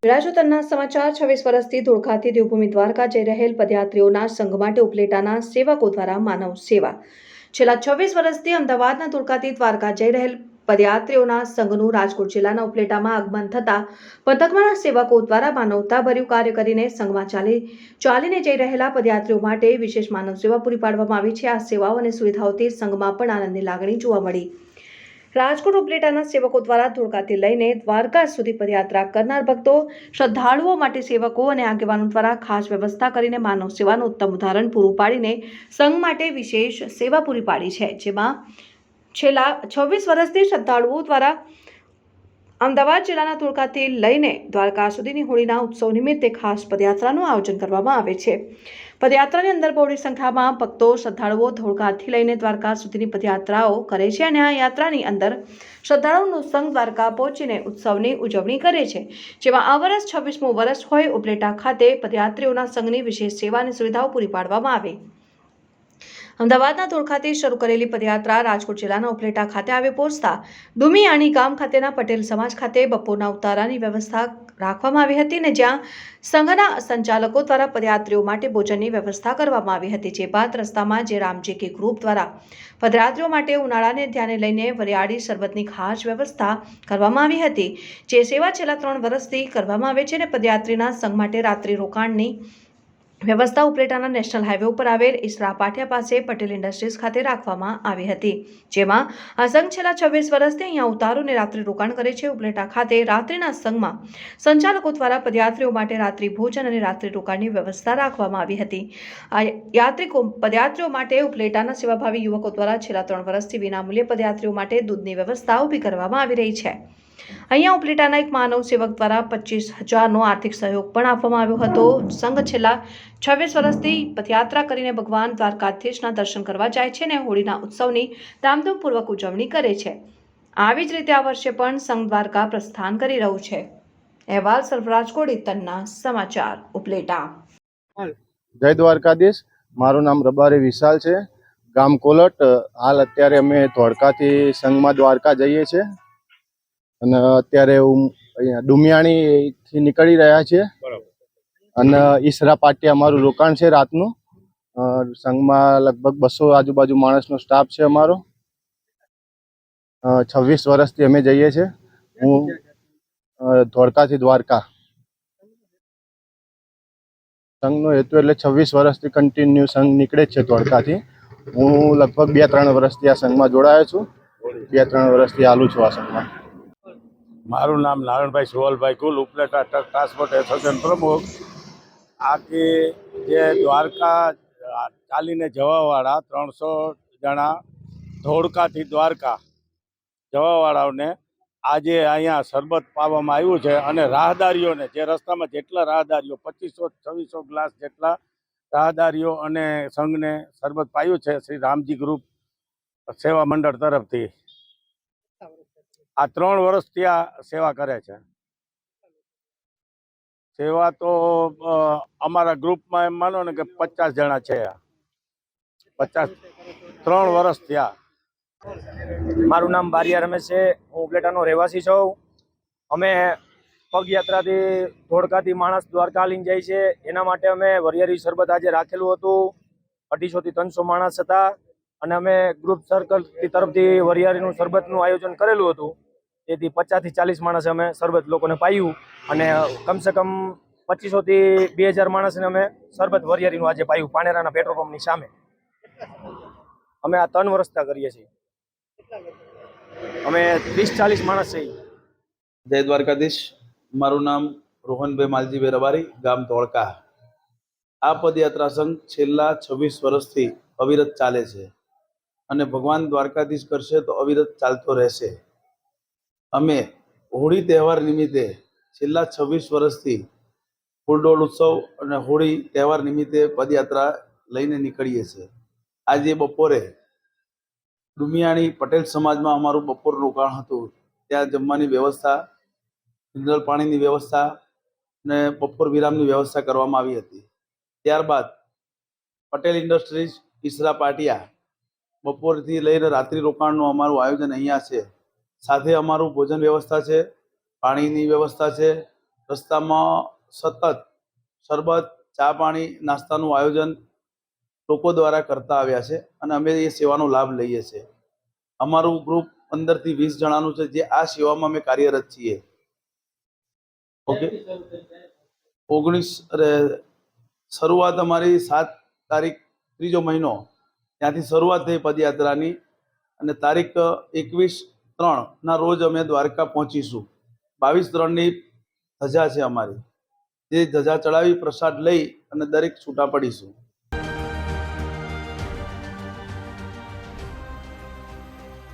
રાજુતરના સમાચાર 26 વર્ષથી ધોળકાથી દેવભૂમિ દ્વારકા જઈ રહેલ પદયાત્રીઓના સંઘ માટે ઉપલેટાના સેવકો દ્વારા માનવ સેવા. છેલ્લા 26 વર્ષથી અમદાવાદના ધોળકાથી દ્વારકા જઈ રહેલ પદયાત્રીઓના સંઘનું રાજકોટ જિલ્લાના ઉપલેટામાં આગમન થતા પથકમાંના સેવકો દ્વારા માનવતાભર્યું કાર્ય કરીને સંઘમાં ચાલીને જઈ રહેલા પદયાત્રીઓ માટે વિશેષ માનવ સેવા પૂરી પાડવામાં આવી છે. આ સેવાઓ અને સુવિધાઓથી સંઘમાં પણ આનંદની લાગણી જોવા મળી. રાજકોટ ઉપલેટાના સેવકો દ્વારા ધોળકાથી લઈને દ્વારકા સુધી પદયાત્રા કરનાર ભક્તો, શ્રદ્ધાળુઓ માટે સેવકો અને આગેવાનો દ્વારા ખાસ વ્યવસ્થા કરીને માનવ સેવાનું ઉત્તમ ઉદાહરણ પૂરું પાડીને સંઘ માટે વિશેષ સેવા પૂરી પાડી છે. જેમાં છેલ્લા 26 વર્ષથી શ્રદ્ધાળુઓ દ્વારા અમદાવાદ જિલ્લાના ધોળકાથી લઈને દ્વારકા સુધીની હોળીના ઉત્સવ નિમિત્તે ખાસ પદયાત્રાનું આયોજન કરવામાં આવે છે. પદયાત્રાની અંદર બહોળી સંખ્યામાં ભક્તો, શ્રદ્ધાળુઓ ધોળકાથી લઈને દ્વારકા સુધીની પદયાત્રાઓ કરે છે અને આ યાત્રાની અંદર શ્રદ્ધાળુઓનું સંઘ દ્વારકા પહોંચીને ઉત્સવની ઉજવણી કરે છે. જેમાં આ વર્ષ 26મું વર્ષ હોય. ઉપલેટા ખાતે પદયાત્રીઓના સંઘની વિશેષ સેવા અને સુવિધાઓ પૂરી પાડવામાં આવે. અમદાવાદના ધોળકાથી શરૂ કરેલી પદયાત્રા રાજકોટ જિલ્લાના ઉપલેટા ખાતે આવી પહોંચતા ડુમિયાણી ગામ ખાતેના પટેલ સમાજ ખાતે બપોરના ઉતારાની વ્યવસ્થા રાખવામાં આવી હતી અને જ્યાં સંઘના સંચાલકો દ્વારા પદયાત્રીઓ માટે ભોજનની વ્યવસ્થા કરવામાં આવી હતી. જે બાદ રસ્તામાં જે રામજી કે ગ્રુપ દ્વારા પદયાત્રીઓ માટે ઉનાળાને ધ્યાને લઈને વરિયાળી શરબતની ખાસ વ્યવસ્થા કરવામાં આવી હતી. જે સેવા છેલ્લા 3 વર્ષથી કરવામાં આવે છે અને પદયાત્રીના સંઘ માટે રાત્રિ રોકાણની વ્યવસ્થા ઉપલેટાના નેશનલ હાઈવે ઉપર આવેલ ઈસરા પાટિયા પાસે પટેલ ઇન્ડસ્ટ્રીઝ ખાતે રાખવામાં આવી હતી. જેમાં આ સંઘ છેલ્લા 26 વર્ષથી અહીંયા ઉતારો અને રાત્રિ રોકાણ કરે છે. ઉપલેટા ખાતે રાત્રિના સંઘમાં સંચાલકો દ્વારા પદયાત્રીઓ માટે રાત્રિ ભોજન અને રાત્રિ રોકાણની વ્યવસ્થા રાખવામાં આવી હતી. આ પદયાત્રીઓ માટે ઉપલેટાના સેવાભાવી યુવકો દ્વારા છેલ્લા 3 વર્ષથી વિનામૂલ્યે પદયાત્રીઓ માટે દૂધની વ્યવસ્થા ઊભી કરવામાં આવી રહી છે. અહીંયા ઉપલેટાના એક માનવ સેવક દ્વારા 25,000નો આર્થિક સહયોગ પણ આપવામાં આવ્યો હતો. સંઘ છેલ્લા 26 વર્ષથી પદયાત્રા કરીને ભગવાન દ્વારકાધીશના દર્શન કરવા જાય છે અને હોળીના ઉત્સવની ધામધૂમપૂર્વક ઉજવણી કરે છે. આવી જ રીતે આ વર્ષે પણ સંઘ દ્વારકા પ્રસ્થાન કરી રહ્યું છે. અહેવાલ સરફરાજ કોડીતરના સમાચાર ઉપલેટા. જય દ્વારકાધીશ. મારું નામ રબારી વિશાલ છે, ગામ કોલટ. હાલ અત્યારે અમે ધોળકાથી સંઘમાં દ્વારકા જઈએ છીએ અને અત્યારે અહીંયા ડુમિયાણીથી નીકળી રહ્યા છીએ અને ઈસરા પાટિયા અમારું રોકાણ છે રાતનું. સંઘમાં લગભગ 200 આજુબાજુ માણસનો સ્ટાફ છે અમારો. 26 વર્ષથી અમે જઈએ છીએ. હું ધોળકાથી દ્વારકા. સંઘનો હેતુ એટલે 26 વર્ષથી કન્ટિન્યુ સંઘ નીકળે છે ધોળકાથી. હું લગભગ 2-3 વર્ષથી આ સંઘમાં જોડાયો છું. 2-3 વર્ષથી હાલું છું આ સંઘમાં. મારું નામ નારાયણભાઈ સુવલભાઈ કુલ, ઉપલેટા ટ્રક ટ્રાન્સપોર્ટ એસોસિએશન પ્રમુખ. આખી જે દ્વારકા ચાલીને જવાવાળા 300 જણા ધોળકાથી દ્વારકા જવાવાળાઓને આજે અહીંયા શરબત પાવામાં આવ્યું છે અને રાહદારીઓને, જે રસ્તામાં જેટલા રાહદારીઓ 2500-2600 ગ્લાસ જેટલા રાહદારીઓ અને સંઘને શરબત પાયું છે શ્રી રામજી ગ્રુપ સેવા મંડળ તરફથી. આ 3 વર્ષથી આ સેવા કરે છે. સેવા તો અમારા ગ્રુપમાં એમ માનો ને કે 50 જણા છે. 3 વર્ષ થયા. મારું નામ બારિયા રમેશ છે. હું ઉપલેટાનો રહેવાસી છું. અમે પગયાત્રાથી ધોળકાથી માણસ દ્વારકા લઈને જાય છે. એના માટે અમે વરિયાળી શરબત આજે રાખેલું હતું. 250 થી 300 માણસ હતા અને અમે ગ્રુપ સર્કલ તરફથી વરિયાળીનું શરબતનું આયોજન કરેલું હતું. તેથી 50 થી 40 માણસે અમે શરબત લોકોને પાયું અને કમસે કમ 2500 થી 2000 માણસને અમે શરબત વરિયાળીનું આજે પાયું પાનેરાના પેટ્રોલ પંપની સામે. અમે આ 3 વર્ષથી કરીએ છીએ. અમે 30-40 માણસ છીએ. જય દ્વારકાધીશ. મારું નામ રોહનભાઈ માલજીભાઈ રબારી, ગામ ધોળકા. આ પદયાત્રા સંઘ છેલ્લા 26 વર્ષથી અવિરત ચાલે છે અને ભગવાન દ્વારકાધીશ કરશે તો અવિરત ચાલતો રહેશે. અમે હોળી તહેવાર નિમિત્તે છેલ્લા 26 વર્ષથી ફૂલડોળ ઉત્સવ અને હોળી તહેવાર નિમિત્તે પદયાત્રા લઈને નીકળીએ છીએ. આજે બપોરે ડુમિયાણી પટેલ સમાજમાં અમારું બપોર રોકાણ હતું. ત્યાં જમવાની વ્યવસ્થા, મિનરલ પાણીની વ્યવસ્થા અને બપોર વિરામની વ્યવસ્થા કરવામાં આવી હતી. ત્યારબાદ પટેલ ઇન્ડસ્ટ્રીઝ ઈસરા પાટિયા બપોરથી લઈને રાત્રિ રોકાણનું અમારું આયોજન અહીંયા છે. સાથે અમારું ભોજન વ્યવસ્થા છે, પાણીની વ્યવસ્થા છે રસ્તામાં સતત શરબત, ચા પાણી, નાસ્તાનું આયોજન લોકો દ્વારા કરતા આવ્યા છે અને અમે એ સેવાનો લાભ લઈએ છીએ. અમારું ગ્રુપ 15 થી 20 જણાનું છે, જે આ સેવામાં અમે કાર્યરત છીએ. ઓકે, શરૂઆત અમારી 7 તારીખ, ત્રીજો મહિનો ત્યાંથી શરૂઆત થઈ પદયાત્રાની, અને તારીખ 21/3 રોજ અમે દ્વારકા પહોંચીશું. 22/3 ધજા છે અમારી. તે ધજા ચડાવી પ્રસાદ લઈ અને દરેક છૂટા પડીશું.